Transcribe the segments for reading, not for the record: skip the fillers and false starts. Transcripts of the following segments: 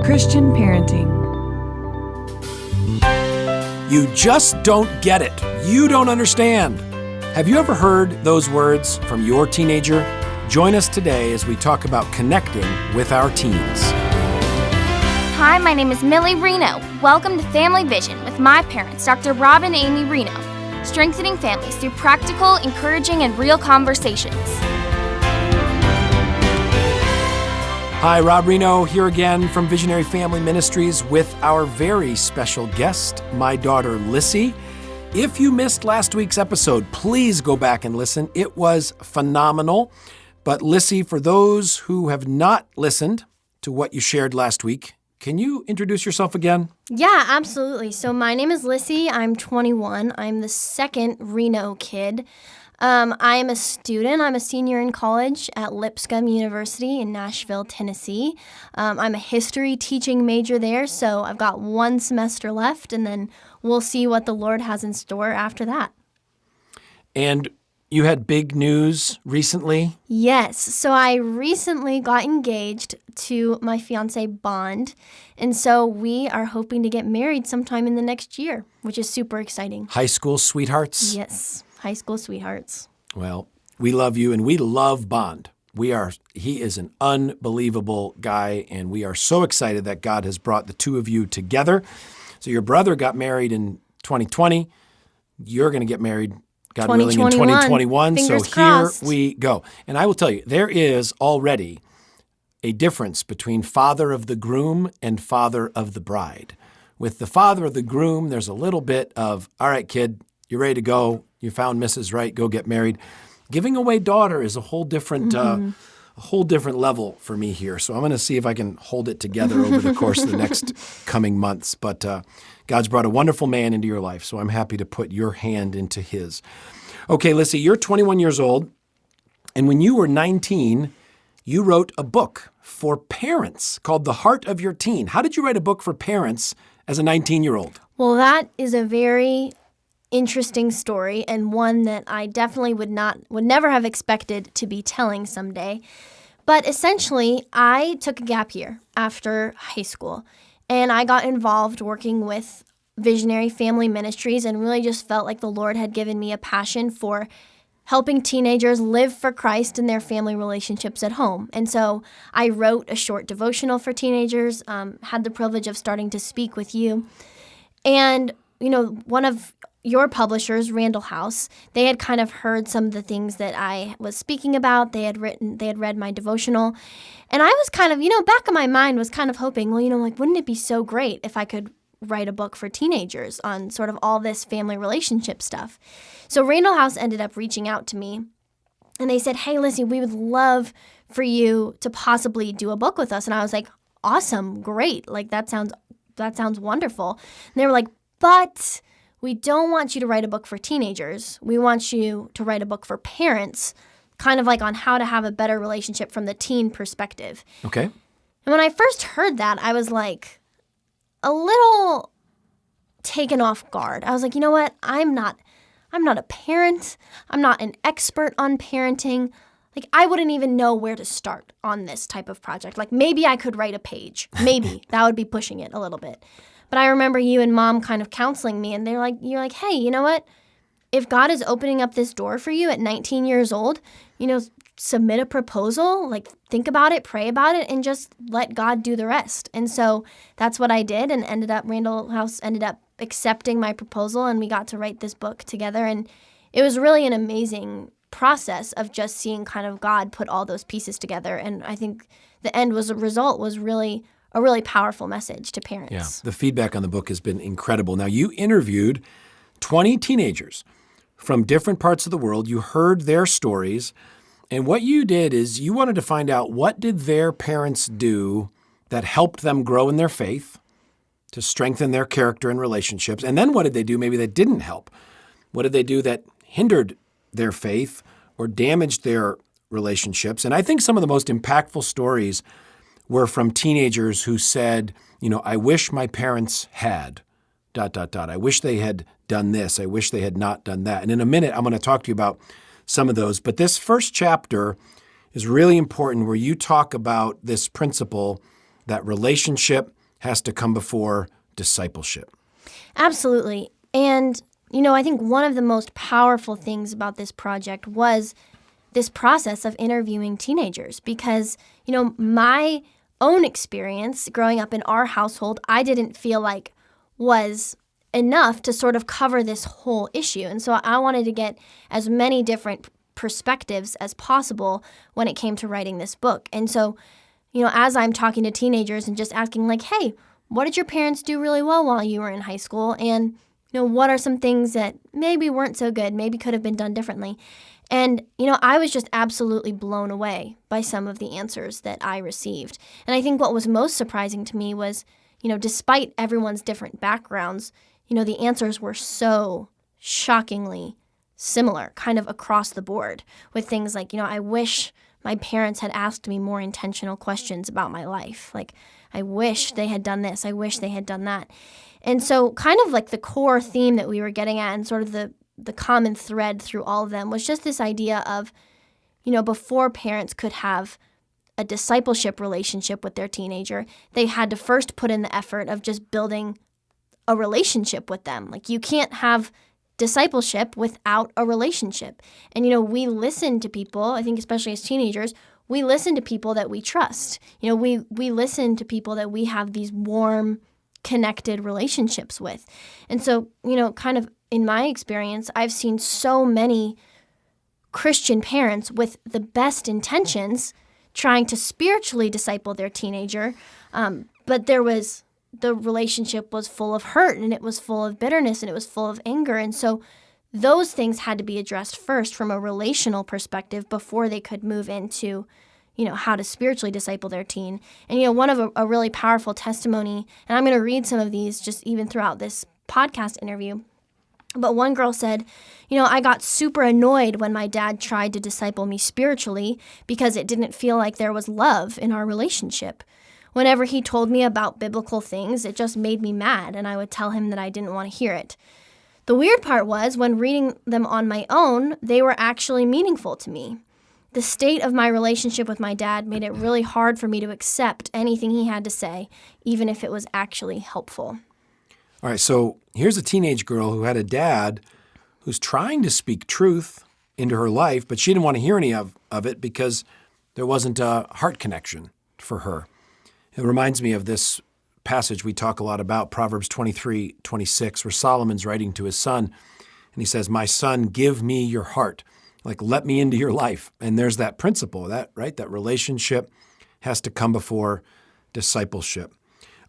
Christian parenting. You just don't get it. You don't understand. Have you ever heard those words from your teenager? Join us today as we talk about connecting with our teens. Hi, my name is Lissy Rienow. Welcome to Family Vision with my parents, Dr. Rob and Amy Rienow, strengthening families through practical, encouraging, and real conversations. Hi, Rob Rienow here again from Visionary Family Ministries with our very special guest, my daughter Lissy. If you missed last week's episode, please go back and listen. It was phenomenal. But Lissy, for those who have not listened to what you shared last week, can you introduce yourself again? Yeah, absolutely. So my name is Lissy. I'm 21. I'm the second Reno kid. I am a student. I'm a senior in college at Lipscomb University in Nashville, Tennessee. I'm a history teaching major there, so I've got one semester left, and then we'll see what the Lord has in store after that. And you had big news recently? Yes. So I recently got engaged to my fiance, Bond, and so we are hoping to get married sometime in the next year, which is super exciting. High school sweethearts? Yes. High school sweethearts. Well, we love you and we love Bond. He is an unbelievable guy, and we are so excited that God has brought the two of you together. So your brother got married in 2020. You're going to get married, God willing, in 2021. Fingers so crossed. Here we go. And I will tell you, there is already a difference between father of the groom and father of the bride. With the father of the groom, there's a little bit of, all right, kid, you're ready to go. You found Mrs. Right. Go get married. Giving away daughter is a whole different level for me here. So I'm going to see if I can hold it together over the course of the next coming months. But God's brought a wonderful man into your life, so I'm happy to put your hand into his. Okay, Lissy, you're 21 years old, and when you were 19, you wrote a book for parents called The Heart of Your Teen. How did you write a book for parents as a 19-year-old? Well, that is a very interesting story, and one that I definitely would never have expected to be telling someday. But essentially, I took a gap year after high school, and I got involved working with Visionary Family Ministries and really just felt like the Lord had given me a passion for helping teenagers live for Christ in their family relationships at home. And so I wrote a short devotional for teenagers, had the privilege of starting to speak with you. And, one of your publishers, Randall House, they had kind of heard some of the things that I was speaking about. They had read my devotional. And I was kind of, back of my mind was kind of hoping, wouldn't it be so great if I could write a book for teenagers on sort of all this family relationship stuff. So Randall House ended up reaching out to me, and they said, hey, Lissy, we would love for you to possibly do a book with us. And I was like, awesome, great. Like, that sounds wonderful. And they were like, but we don't want you to write a book for teenagers. We want you to write a book for parents, kind of like on how to have a better relationship from the teen perspective. Okay. And when I first heard that, I was like a little taken off guard. I was like, you know what? I'm not a parent. I'm not an expert on parenting. Like, I wouldn't even know where to start on this type of project. Like, maybe I could write a page. Maybe. That would be pushing it a little bit. But I remember you and Mom kind of counseling me, and you're like, hey, you know what? If God is opening up this door for you at 19 years old, submit a proposal, like think about it, pray about it, and just let God do the rest. And so that's what I did, and Randall House ended up accepting my proposal, and we got to write this book together. And it was really an amazing process of just seeing kind of God put all those pieces together. And I think the end result was really a really powerful message to parents. Yeah, the feedback on the book has been incredible. Now, you interviewed 20 teenagers from different parts of the world. You heard their stories, and what you did is you wanted to find out what did their parents do that helped them grow in their faith, to strengthen their character and relationships, and then what did they do maybe that didn't help? What did they do that hindered their faith or damaged their relationships? And I think some of the most impactful stories were from teenagers who said, I wish my parents had, ... I wish they had done this. I wish they had not done that. And in a minute, I'm going to talk to you about some of those. But this first chapter is really important where you talk about this principle that relationship has to come before discipleship. Absolutely. And, I think one of the most powerful things about this project was this process of interviewing teenagers because, my own experience growing up in our household, I didn't feel like was enough to sort of cover this whole issue. And so I wanted to get as many different perspectives as possible when it came to writing this book. And so, as I'm talking to teenagers and just asking like, hey, what did your parents do really well while you were in high school? And, what are some things that maybe weren't so good, maybe could have been done differently? And, I was just absolutely blown away by some of the answers that I received. And I think what was most surprising to me was, despite everyone's different backgrounds, the answers were so shockingly similar, kind of across the board, with things like, I wish my parents had asked me more intentional questions about my life. Like, I wish they had done this. I wish they had done that. And so kind of like the core theme that we were getting at and sort of the common thread through all of them was just this idea of, before parents could have a discipleship relationship with their teenager, they had to first put in the effort of just building a relationship with them. Like, you can't have discipleship without a relationship. And, we listen to people, I think especially as teenagers, we listen to people that we trust. We listen to people that we have these warm, connected relationships with. And so, kind of in my experience, I've seen so many Christian parents with the best intentions trying to spiritually disciple their teenager, but the relationship was full of hurt and it was full of bitterness and it was full of anger. And so those things had to be addressed first from a relational perspective before they could move into, how to spiritually disciple their teen. And, one of a really powerful testimony, and I'm going to read some of these just even throughout this podcast interview. But one girl said, I got super annoyed when my dad tried to disciple me spiritually because it didn't feel like there was love in our relationship. Whenever he told me about biblical things, it just made me mad, and I would tell him that I didn't want to hear it. The weird part was, when reading them on my own, they were actually meaningful to me. The state of my relationship with my dad made it really hard for me to accept anything he had to say, even if it was actually helpful. All right, so here's a teenage girl who had a dad who's trying to speak truth into her life, but she didn't want to hear any of it because there wasn't a heart connection for her. It reminds me of this passage we talk a lot about, Proverbs 23:26, where Solomon's writing to his son, and he says, "My son, give me your heart." Like, let me into your life. And there's that principle, that relationship has to come before discipleship.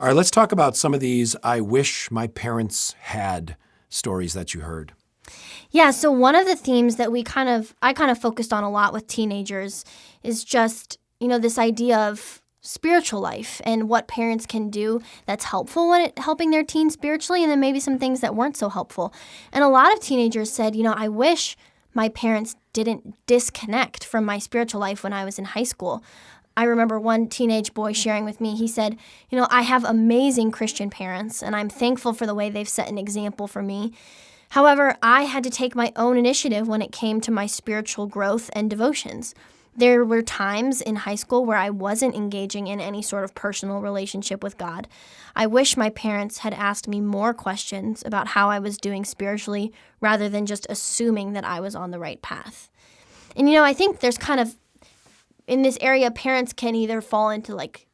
All right, let's talk about some of these I wish my parents had stories that you heard. Yeah, so one of the themes that I kind of focused on a lot with teenagers is just, this idea of spiritual life and what parents can do that's helpful when helping their teen spiritually, and then maybe some things that weren't so helpful. And a lot of teenagers said, I wish my parents didn't disconnect from my spiritual life when I was in high school. I remember one teenage boy sharing with me, he said, I have amazing Christian parents, and I'm thankful for the way they've set an example for me. However, I had to take my own initiative when it came to my spiritual growth and devotions. There were times in high school where I wasn't engaging in any sort of personal relationship with God. I wish my parents had asked me more questions about how I was doing spiritually rather than just assuming that I was on the right path. And, I think there's kind of, in this area, parents can either fall into like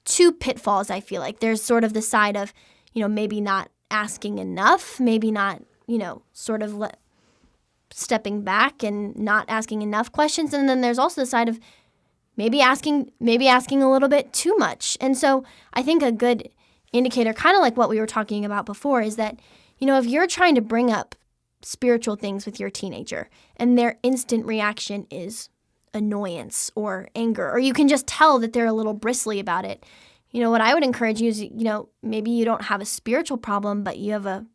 two pitfalls, I feel like. There's sort of the side of, maybe not asking enough, maybe not, sort of stepping back and not asking enough questions. And then there's also the side of maybe asking a little bit too much. And so I think a good indicator, kind of like what we were talking about before, is that, if you're trying to bring up spiritual things with your teenager and their instant reaction is annoyance or anger, or you can just tell that they're a little bristly about it, what I would encourage you is, maybe you don't have a spiritual problem, but you have a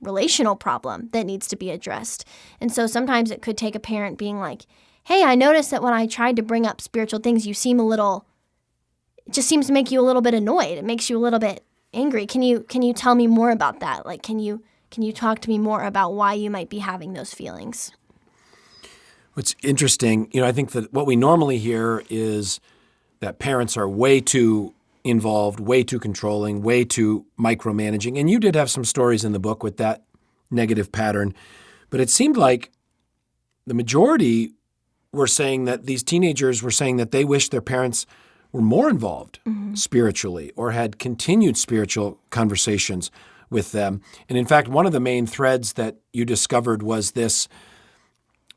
relational problem that needs to be addressed. And so sometimes it could take a parent being like, hey, I noticed that when I tried to bring up spiritual things, it just seems to make you a little bit annoyed. It makes you a little bit angry. Can you tell me more about that? Like, can you talk to me more about why you might be having those feelings? What's interesting, I think that what we normally hear is that parents are way too involved, way too controlling, way too micromanaging. And you did have some stories in the book with that negative pattern. But it seemed like the majority were saying that these teenagers were saying that they wish their parents were more involved spiritually or had continued spiritual conversations with them. And in fact, one of the main threads that you discovered was this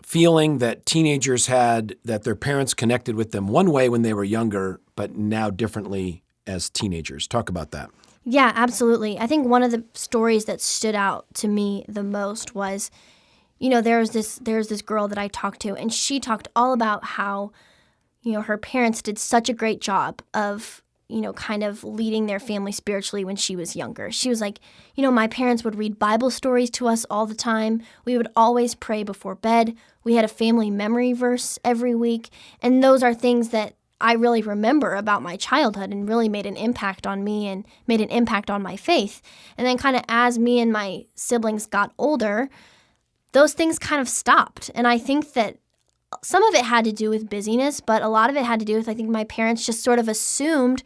feeling that teenagers had that their parents connected with them one way when they were younger, but now differently as teenagers. Talk about that. Yeah, absolutely. I think one of the stories that stood out to me the most was, there's this girl that I talked to, and she talked all about how, her parents did such a great job of, kind of leading their family spiritually when she was younger. She was like, my parents would read Bible stories to us all the time. We would always pray before bed. We had a family memory verse every week. And those are things that I really remember about my childhood and really made an impact on me and made an impact on my faith. And then kind of as me and my siblings got older, those things kind of stopped. And I think that some of it had to do with busyness, but a lot of it had to do with, I think my parents just sort of assumed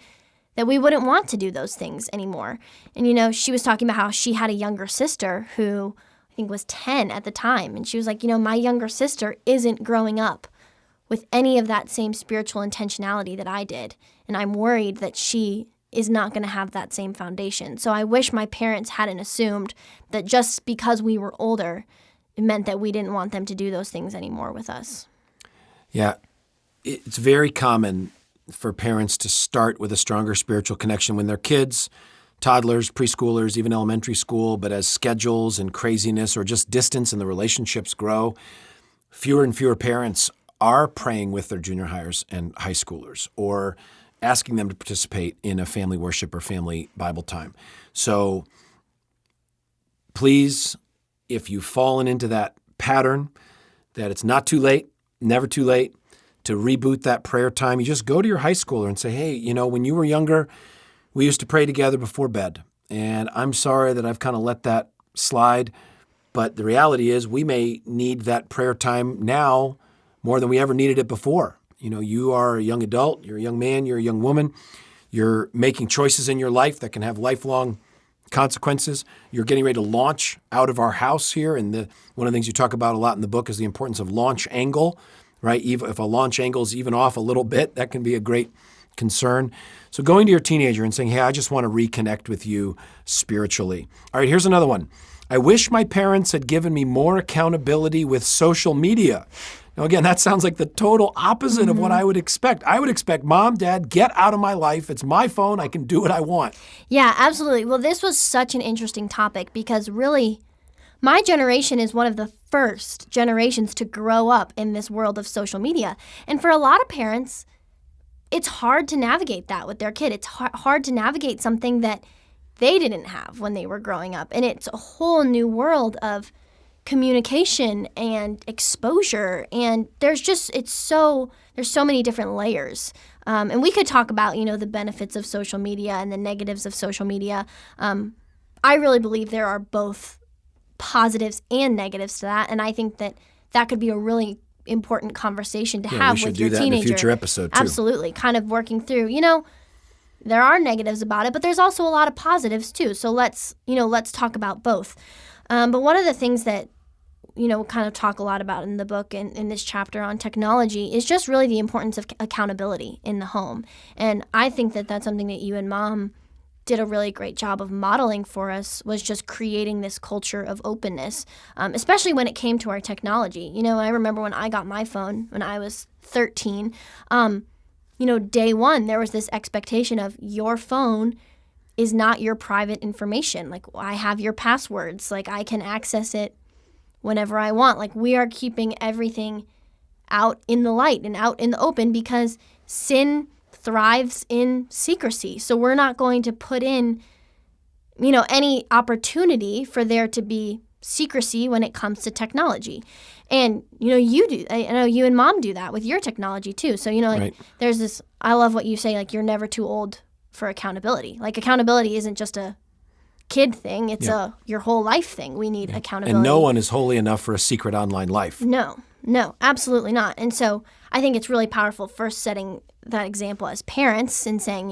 that we wouldn't want to do those things anymore. And, she was talking about how she had a younger sister who I think was 10 at the time. And she was like, my younger sister isn't growing up with any of that same spiritual intentionality that I did. And I'm worried that she is not going to have that same foundation. So I wish my parents hadn't assumed that just because we were older, it meant that we didn't want them to do those things anymore with us. Yeah, it's very common for parents to start with a stronger spiritual connection when they're kids, toddlers, preschoolers, even elementary school. But as schedules and craziness or just distance in the relationships grow, fewer and fewer parents are praying with their junior hires and high schoolers or asking them to participate in a family worship or family Bible time. So please, if you've fallen into that pattern, that it's not too late, never too late to reboot that prayer time. You just go to your high schooler and say, hey, when you were younger, we used to pray together before bed. And I'm sorry that I've kind of let that slide. But the reality is we may need that prayer time now more than we ever needed it before. You are a young adult, you're a young man, you're a young woman. You're making choices in your life that can have lifelong consequences. You're getting ready to launch out of our house here. And one of the things you talk about a lot in the book is the importance of launch angle, right? Even if a launch angle is even off a little bit, that can be a great concern. So going to your teenager and saying, hey, I just want to reconnect with you spiritually. All right, here's another one. I wish my parents had given me more accountability with social media. Now, again, that sounds like the total opposite of what I would expect. I would expect, Mom, Dad, get out of my life. It's my phone. I can do what I want. Yeah, absolutely. Well, this was such an interesting topic because really, my generation is one of the first generations to grow up in this world of social media. And for a lot of parents, it's hard to navigate that with their kid. It's hard to navigate something that they didn't have when they were growing up. And it's a whole new world of communication and exposure. And there's so many different layers. And we could talk about, the benefits of social media and the negatives of social media. I really believe there are both positives and negatives to that. And I think that could be a really important conversation to have with your teenager. We should do that in a future episode, too. Absolutely. Kind of working through, there are negatives about it, but there's also a lot of positives, too. So let's talk about both. But one of the things that, kind of talk a lot about in the book and in this chapter on technology is just really the importance of accountability in the home. And I think that that's something that you and Mom did a really great job of modeling for us, was just creating this culture of openness, especially when it came to our technology. I remember when I got my phone when I was 13, day one, there was this expectation of your phone is not your private information. Like, I have your passwords. Like, I can access it whenever I want. Like, we are keeping everything out in the light and out in the open because sin thrives in secrecy. So we're not going to put in, any opportunity for there to be secrecy when it comes to technology. And, you do. I know you and Mom do that with your technology too. So, Right. There's this, I love what you say, like, you're never too old for accountability. Like, accountability isn't just a kid thing. It's your whole life thing. We need accountability. And no one is holy enough for a secret online life. No, absolutely not. And so I think it's really powerful first setting that example as parents and saying,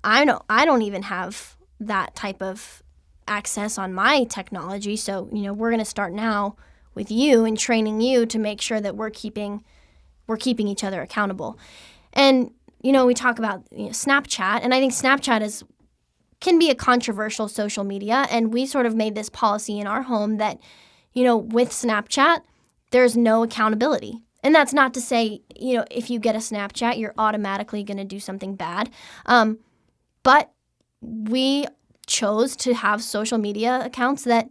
I don't even have that type of access on my technology. So, we're going to start now with you and training you to make sure that we're keeping each other accountable. And, we talk about Snapchat, and I think Snapchat can be a controversial social media. And we sort of made this policy in our home that, with Snapchat, there's no accountability. And that's not to say, if you get a Snapchat, you're automatically going to do something bad. But we chose to have social media accounts that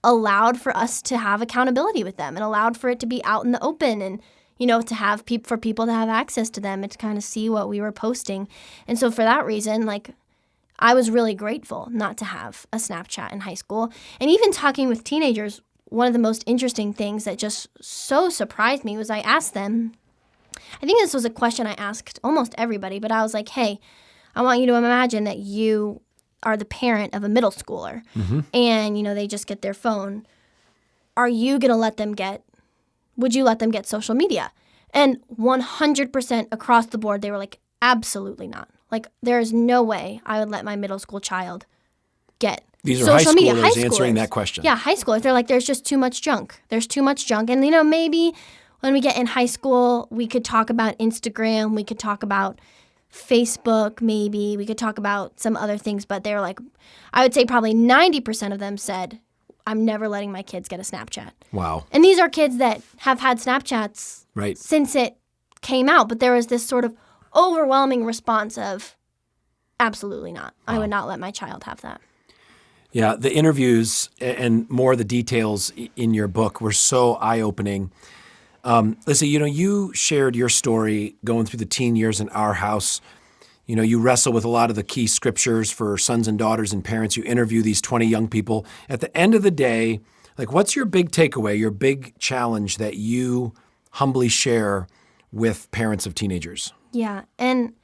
allowed for us to have accountability with them and allowed for it to be out in the open and, to have for people to have access to them and to kind of see what we were posting. And so for that reason, I was really grateful not to have a Snapchat in high school. And even talking with teenagers, one of the most interesting things that just so surprised me was I asked them, I think this was a question I asked almost everybody, but I was like, hey, I want you to imagine that you are the parent of a middle schooler and, they just get their phone. Would you let them get social media? And 100% across the board, they were like, absolutely not. There is no way I would let my middle school child get These are social media. high schoolers answering that question. Yeah, high schoolers. They're like, there's just too much junk. There's too much junk. And, maybe when we get in high school, we could talk about Instagram. We could talk about Facebook, maybe. We could talk about some other things. But they're like, I would say probably 90% of them said, I'm never letting my kids get a Snapchat. Wow. And these are kids that have had Snapchats since it came out. But there was this sort of overwhelming response of, absolutely not. Wow. I would not let my child have that. Yeah, the interviews and more of the details in your book were so eye-opening. Lissy, you shared your story going through the teen years in our house. You wrestle with a lot of the key scriptures for sons and daughters and parents. You interview these 20 young people. At the end of the day, what's your big takeaway, your big challenge that you humbly share with parents of teenagers? Yeah, and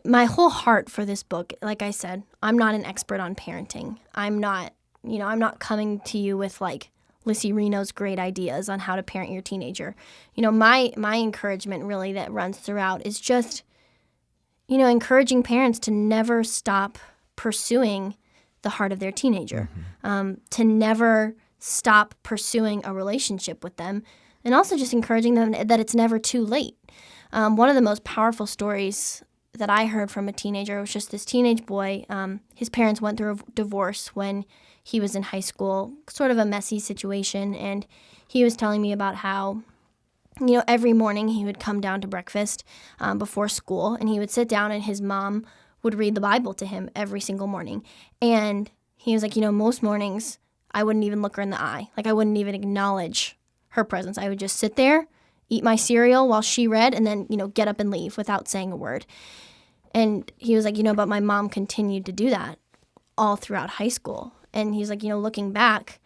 my whole heart for this book, like I said, I'm not an expert on parenting. I'm not coming to you with Lissy Rienow's great ideas on how to parent your teenager. My encouragement really that runs throughout is just, encouraging parents to never stop pursuing the heart of their teenager, to never stop pursuing a relationship with them, and also just encouraging them that it's never too late. One of the most powerful stories that I heard from a teenager was just this teenage boy. His parents went through a divorce when he was in high school, sort of a messy situation, and he was telling me about how, every morning he would come down to breakfast before school, and he would sit down and his mom would read the Bible to him every single morning. And he was like, most mornings I wouldn't even look her in the eye. I wouldn't even acknowledge her presence. I would just sit there, eat my cereal while she read, and then, get up and leave without saying a word. And he was like, but my mom continued to do that all throughout high school. And he's like, looking back,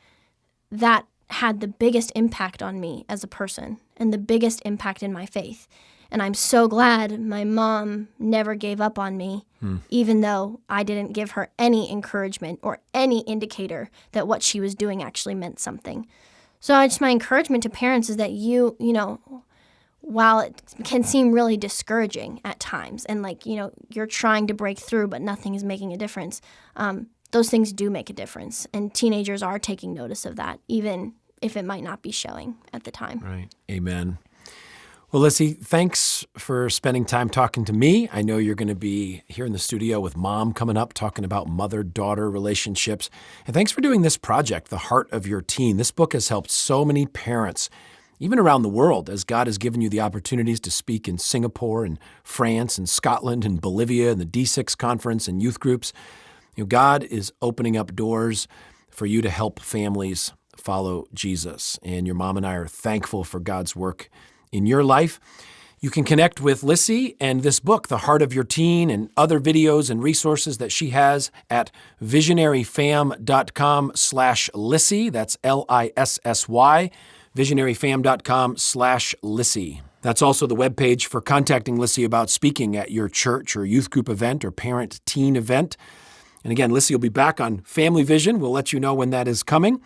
that had the biggest impact on me as a person and the biggest impact in my faith. And I'm so glad my mom never gave up on me, even though I didn't give her any encouragement or any indicator that what she was doing actually meant something. So my encouragement to parents is that while it can seem really discouraging at times and you're trying to break through but nothing is making a difference, those things do make a difference. And teenagers are taking notice of that, even if it might not be showing at the time. Right. Amen. Well, Lissy, thanks for spending time talking to me. I know you're going to be here in the studio with Mom coming up, talking about mother-daughter relationships. And thanks for doing this project, The Heart of Your Teen. This book has helped so many parents, even around the world, as God has given you the opportunities to speak in Singapore and France and Scotland and Bolivia and the D6 conference and youth groups. God is opening up doors for you to help families follow Jesus. And your mom and I are thankful for God's work in your life. You can connect with Lissy and this book, The Heart of Your Teen, and other videos and resources that she has at visionaryfam.com/Lissy. That's Lissy, visionaryfam.com/Lissy. That's also the webpage for contacting Lissy about speaking at your church or youth group event or parent-teen event. And again, Lissy will be back on Family Vision. We'll let you know when that is coming.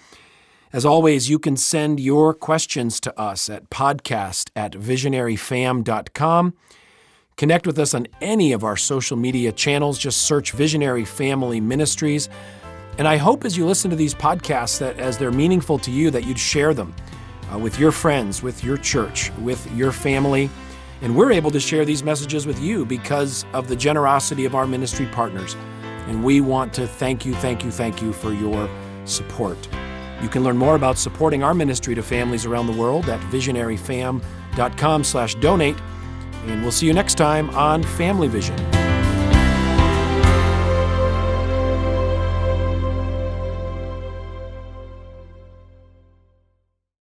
As always, you can send your questions to us at podcast@visionaryfam.com. Connect with us on any of our social media channels. Just search Visionary Family Ministries. And I hope as you listen to these podcasts that as they're meaningful to you, that you'd share them with your friends, with your church, with your family. And we're able to share these messages with you because of the generosity of our ministry partners. And we want to thank you for your support. You can learn more about supporting our ministry to families around the world at visionaryfam.com/donate. And we'll see you next time on Family Vision.